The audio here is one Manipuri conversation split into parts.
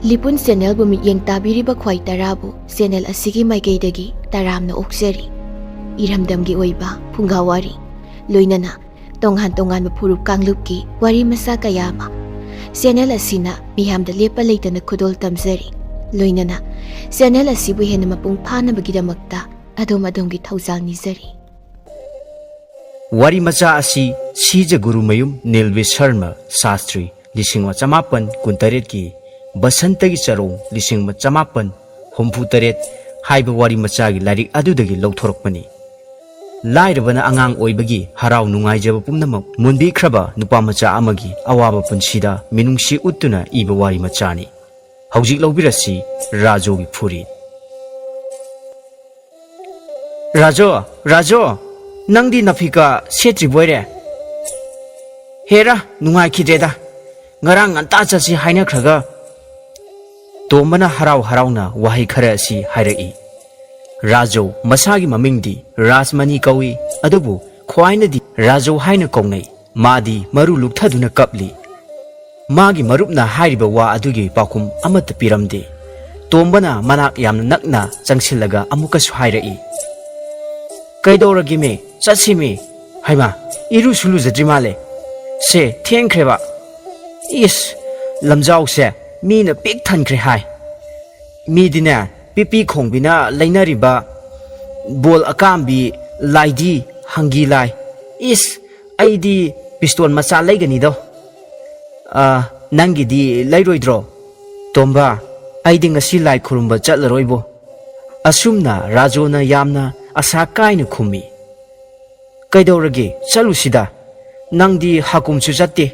Lipun channel bu mityeng tabiriba khwai tarabu channel asigi maikeidagi taramna okseri iramdamgi oiba phungawari loinana tonghan tongan furup kanglupki wari masa kayama channel asina miyamda lepa leitana khudol tamjari loinana channel asibu hena mapung phana bagidamakta adom-adomgi thaujal nizari wari macha asi sija guru mayum Nilvi Sharma Shastri lisingwa chamapan kuntaret ki basantagi charong lisingma chamapan humpu taret haiba wari macha gi larik adudagi lawthorokpani lairabana angang oibagi harau nungaijaba pumnamak munbi khraba nupa macha amagi awaba punsida minungsi uttuna iba wari machani haujik lawbirasi Rajo gi phuri Rajo nangdi nafika setri boire hera nungai khideda ngarang anta chasi haina khraga Tomana harau-harauna wahai khara asi hairai Rajo masagi mamingdi Rasmani kawi adubu khwainadi Rajo haina kongnai madi maru lukthaduna kapli magi marupna hairiba wa adugi pakum amata piramde Tombana manak yamna nakna changsilaga amukasu hairai kaidoragime chatsime haima iru sulu jadrimale se thengkreba is lamjau se Mina pik thankre hai midina pipi khongbina lainariba bol akambi laidi hangi lai is aidi pistol macha laigani do nangi di lairoidro tomba aidi ngasi lai khurumba chatlaroibo asumna Rajona yamna asa kaina khumi kaidorage chalusida nangdi hakumchu chatte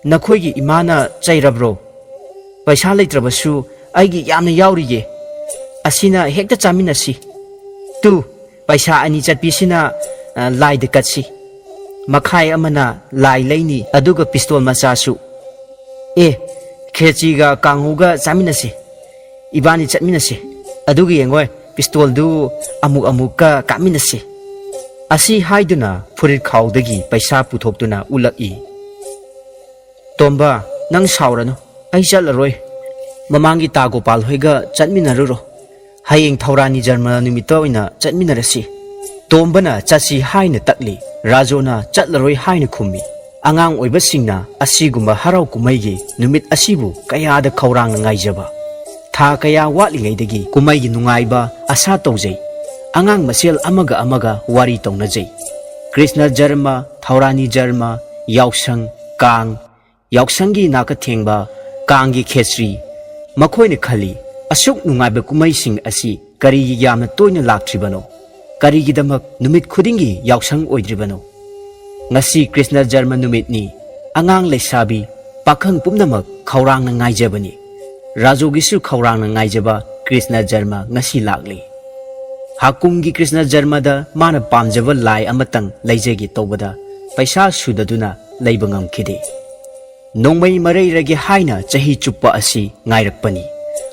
nakhoigi imana chairabro Paisa leitrabasu aigi yamna yauriye asina hekta chaminasi tu paisa ani chatpisina lai de katsi makhai amana lai leini aduga pistol machasu khechi ga kanguga chaminasi ibani chatminasi aduga yengoi pistol du amuk ka kaminasi asi haiduna furit khawdagi paisa puthokduna ulai tomba nang saurano ai chatlaroi mamangi Tagopal hoiga chatminaruro hayeng Thaurani Jarma numita oina chatminarasi tombana chatsi haina takli Rajona chatlaroi haina khumi angang oibasingna asiguma harau kumaigi numit asibu kayada khaurang ngaijaba tha kaya watlingaidagi kumaigi nungaiba asa tawjai angang masel amaga wari tawnajai Krishna Jarma Thaurani Jarma Yausang Kang Yausanggi naka thengba Kangi khesri makhoine khali asuk nungaiba kumaising asi karigi yamna toina laktribano karigi damak numit khudingi yausang oidribano ngasi Krishna Jarma numit ni angang leisabi pakhang pumnamak khaurang na ngaijabani Rajogi su khaurang na ngaijaba Krishna Jarma ngasi lakli hakumgi Krishna Jarma da mana pamjaba lai amatang leijegi tobada paisa sudaduna leiba ngamkhide Nongmai marai ragi haina chahi chuppa asi ngairakpani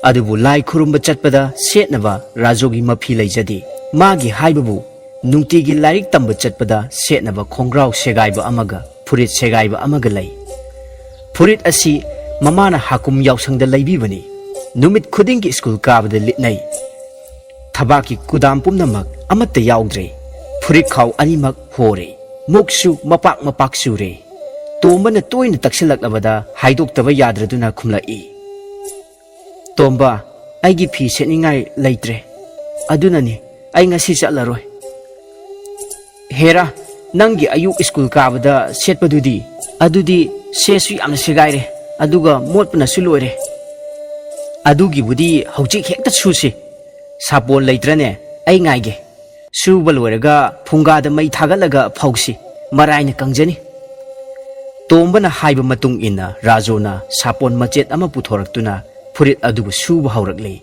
adubu lai khurumba chatpada setnaba Rajogi mafi leijadi magi haibabu nungtigi lairik tamba chatpada setnaba khongrau segaiba amaga furit segaiba amaga lei furit asi mamana hakum yausangda leibibani numit khudingi school kabada litnai thabaki kudam pumnamak amatta yaudre furit khaw animak hore muksu mapak sure Tomba toina taksilakabada haidoktaba yadraduna khumlai Tomba aigi phi setningai leitre adunani ai ngasi chatlaroi hera nangi ayuk school kabada setpadudi adudi sesu yamna segaire aduga motpana suloire adugi budi haujik hekta susi sapon leitrane ai ngaige suba loiraga phungada mai thagalaga phausi maraina kangjani Tombana haiba matung ina Rajona sapon machet ama puthoraktuna furit adubu suba haurakle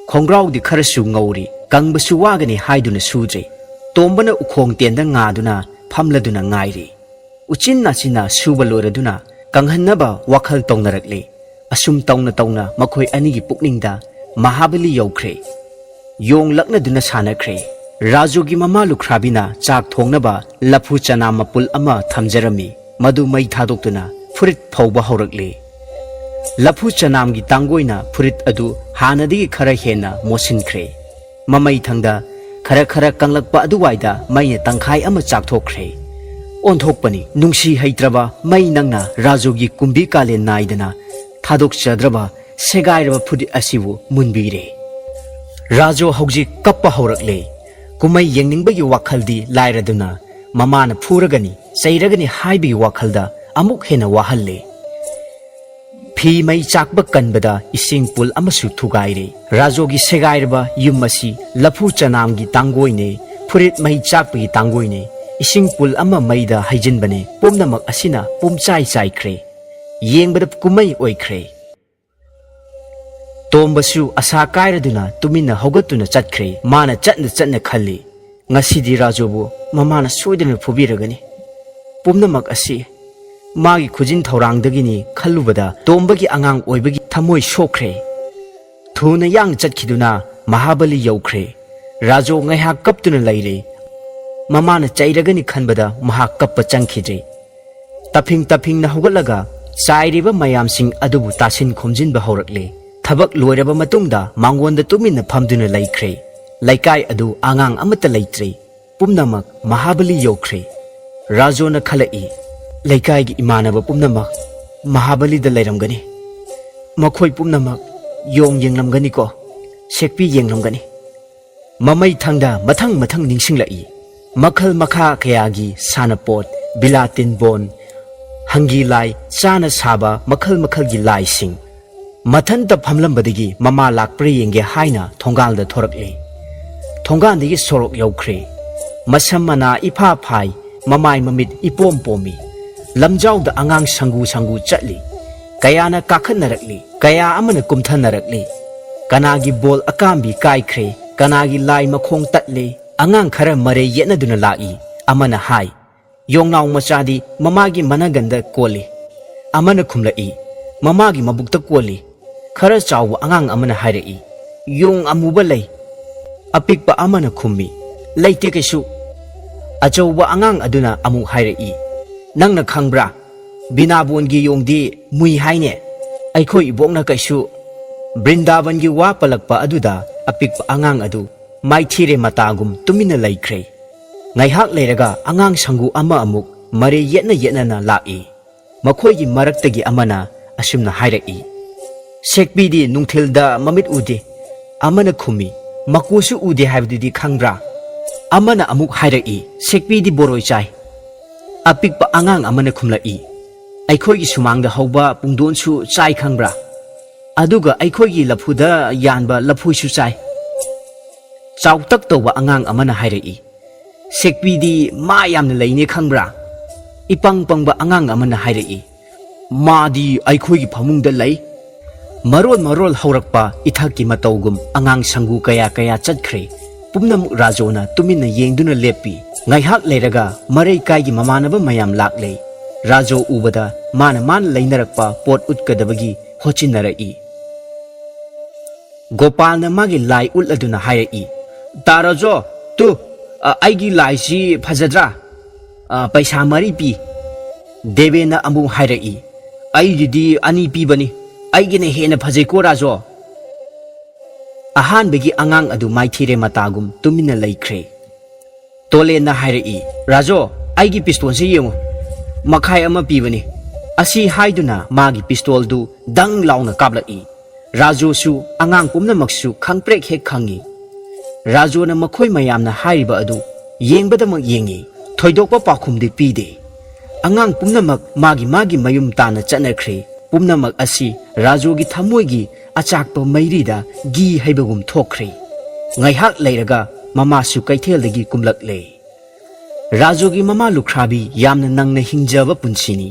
khongrau di kharasu ngauri kangba suwagani haiduna sudre tombana ukhong tenda ngaduna phamladuna ngairi uchinna china suba loraduna kanghannaba wakhal tongnarakle asum tawna makhoi anigi pukningda Mahabali yaukhre yong laknaduna sanakhre Rajogi mama lukhrabina chak thongnaba lafu chana mapul ama thamjarami Madu mai thadokuna furit phauba haurakle लफु चनाम की तांगोइना फुरित अदु हानदी खरा हेना मोसिनख्रे ममई थंगदा खरा खरा कंगलकपा अदुवाइदा मई तंखाई अमा चाकथोख्रे ओंथोकपनी नुंसी हैत्रबा मई नंगना राजोगी कुंबी काले नाइदना थादोक चद्रबा सेगाइरबा फुरित असिबु मुनबीरे राजो हौजी कप्पा हौरकले कुमई येंगनिंगबगी वाखलदी लाइरदुना ममाना फुरगनी चैरगनी हाइबगी वाखलदा अमुक हेना वाहल्ले फी मई चाकब कनबदा इसिंग पुल अमसु थुगाइरे राजोगी सेगाइरबा युम असी लफु चनामगी तांगोइने फुरित मई चाकपगी तांगोइने इसिंग पुल अमा मईदा हाइजिनबने पुमनमक असिना पुमचाई चाइख्रे येंगबदा कुमई ओइख्रे तोंबसु असा कायरदुना तुमिना हौगतुना चटख्रे माना चटना खल्ली ngасidi राजोबु ममाना सोइदना फुबिरगनी पुमनमक असी मागी खुजिन थौरांगदगिनी खल्लुबदा तोंबगी आंगांग ओइबगी थमोय सोख्रे थुना यांग चटखिदुना महाबली यौख्रे राजो ngaiha kaptuna leire mamana chairagani khanbada maha kappa changkhidre taping na hogalaga chairiba mayam sing adubu tasin khomjin ba horakle thabak loiraba matungda mangonda tuminna phamduna laikre laikai adu angang amata leitre pumnamak mahabali yokre rajo na khalai laikai gi imanaba pumnamak mahabali da leiramgani makhoi pumnamak yong yenglamgani ko sekpi yenglamgani mamai thangda mathang ningsinglai makhal makha kayagi sanapot bilatin bon hangi lai chana saba makhal gi lai sing mathanta phamlambadagi mama lakpre yenge haina thongal da thorakle thongan digi sorok yaukhre masamana ipa phai mamai mamit ipom pomi lamjau da angang sangu chatli kayana kakhannarakli kaya amana kumthanarakli kanagi bol akambi kaikhre kanagi lai makhong tatle angang khara mare yena duna lai amana hai yongnaw machadi mamagi managanda koli amana khumlai mamagi mabukta koli khara chawwa angang amana hairai yong amuba lei apikpa amana khummi leite kesu achawwa angang aduna amu hairai nangna khangbra binabon gi yongdi mui haine aikhoi ibokna kaisu brindaban gi wa palakpa aduda apikpa angang adu maithire matagum tumina laikre ngaihak leiraga angang sangu ama amuk mare yetna na lai makhoi gi maraktagi amana asumna hairai sekbidi nungthilda mamit ude amana khumi makusu ude habdudi khangbra amana amuk hairai sekbidi boroi chai apikpa angang amana khumlai aikhoi gi sumangda hauba pungdon su chai khangbra aduga aikhoi gi laphuda yanba laphui su chai chautak toba angang amana hairai sekbidi ma yamna leine khangbra ipang pangba angang amana hairai madi aikhoi gi phamungda lei marol haurakpa ithaki matawgum angang sangu kaya chatkhre pumnam rajona tumina yengduna lepi ngaihak leiraga marei kai gi mamanaba mayam lakle rajo ubada man leinarakpa pot utkadabagi hochinnarai gopalna magi lai uladuna hairai tarajo tu aigi lai si phajadra paisa mari pi devena amu hairai aigidi ani pi bani aigine hena phajai ko rajo ahan begi angang adu maithire matagum tumina laikre tole na hairai rajo aigi pistol se yengo makhai ama pibani asi haiduna magi pistol du dang launa kablai rajo su angang pumna maksu khangprek he khangi rajo na makhoi mayamna hairiba adu yengbada mak yengi thoidokpa pakhumdi pide angang pumna mak magi mayum tana chanakhre pumna mak asi rajo gi thamoi gi achakpa mairida gi haibagum thokre ngaihak leiraga mama su kaithel dagi kumlakle rajo gi mama lukhrabi yamna nangna hingjaba punchini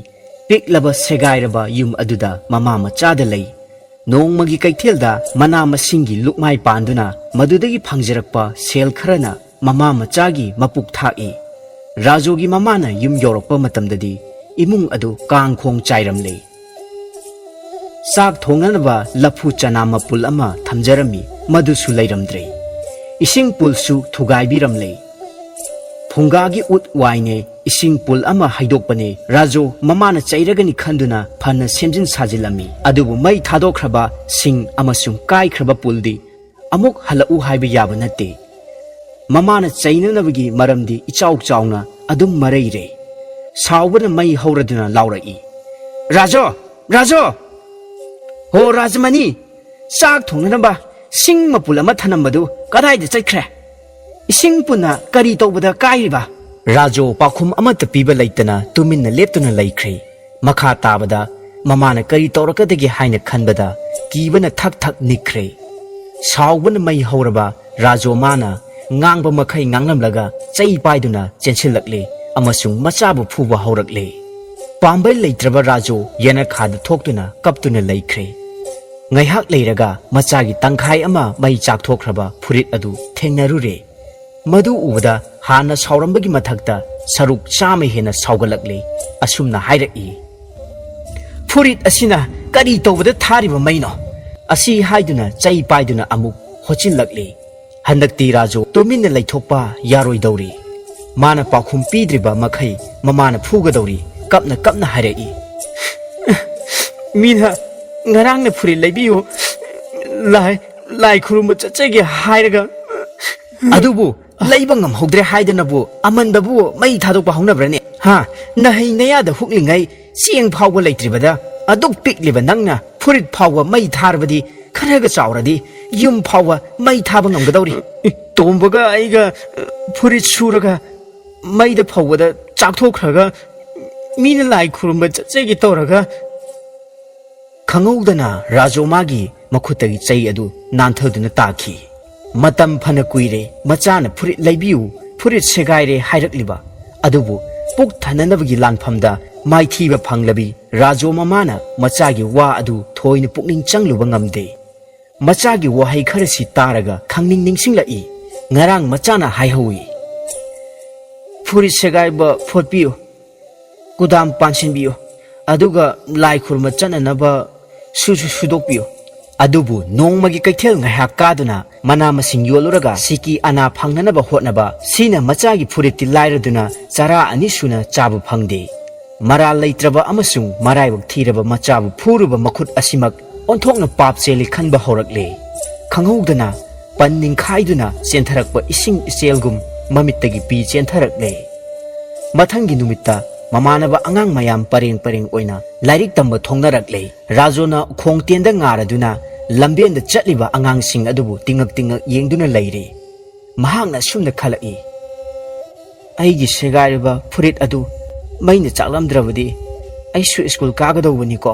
piklaba segairaba yum aduda mama machada lei nongmagi kaithelda mana masingi lukmai panduna madudagi phangjarakpa sel kharana mama machagi mapuk thai rajo gi mama na yum yorakpa matamdadi imung adu kangkhong chairamle sak thonganaba laphu chana mapul ama thamjarami madusu leiramdre ising pulsu thugai biramle phunga gi ut waine ising pul ama haidokpani rajo mamana chairagani khanduna phana semjin sajilami adubu mai thadokhraba sing amasung kai khraba puldi amuk halau haiba yaba natte mamana chainanabagi maramdi ichau chauna adum mareire sawbana mai hauraduna laurai rajo rajo ho rajmani sak thongnaba sing mapul ama thanambadu kadai de chaikhre ising puna kari tawbada kaiba rajo pakhum amata piba laitana tuminna leptuna laikhre makha tabada mamana kari tawrakadagi haina khanbada kibana thak thak nikhre sawbana mai hauraba rajo mana ngang ba makhai nganglamlaga chai paiduna chenchilakle amasung machabu phuba haurakle pambai leitraba rajo yana khada thoktuna kaptuna laikhre ngaihak leiraga machagi tangkhai ama mai chak thokhraba phurit adu thengnarure madu ubada hana saurambagi mathakta saruk chama hena saugalakle asumna hairaki phurit asina kari tawbada thariba maino asi haiduna chai paiduna amuk hochilakle handakti rajo tominna laithokpa yaroi dauri mana pakhum pidriba makhai mamana phuga dauri kapna kapna hairaki mina ngarang na phurit laibiyo lai khurumba chachege hairaga adubu laiba ngamhogdre haidanabu amandabu mai thadokpa haunabrane ha nahai nayada huklingai sieng phawba leitribada aduk pikliba nangna phurit phawba mai tharbadi kharaga chawradi yum phawba mai thaba ngamgadawri tombaga aiga phurit suraga maida phawbada chakthokraga mina lai khurumba chachege toraga khangowdana rajomagi makhutagi chai adu nanthaduna takhi matam phana kuire machana phurit laibiu phurit segaire hairakliba adubu puk thananabagi lanphamda maithiba phanglabi rajo mamana machagi wa adu thoina pukning changluba ngamde machagi wahai kharasi taraga khangning ningsinglai ngarang machana haihui phurit segaiba photpiu kudam pansinbiu aduga lai khurma chananaba sudokpiu adubu nongmagi kaithel ngahak kaduna mana masing yoluraga siki ana phangnanaba hotnaba sina machagi phuriti lairaduna chara ani suna chabu phangde mara leitraba amasung maraibak thiraba machabu phuruba makhut asimak onthokna pap cheli khanba horakle khanghoudana panning khaiduna chentharakpa ising ichelgum mamittagi pi chentharakle mathangi numitta mamanaba angang mayam pareng oina lairik tamba thongnarakle rajona khongtenda ngaraduna lamben da chatliba angang sing adubu tingak yengduna leire mahangna sumna khalai aigi segairiba phurit adu maina chaklamdrabadi aisu school kagadawani ko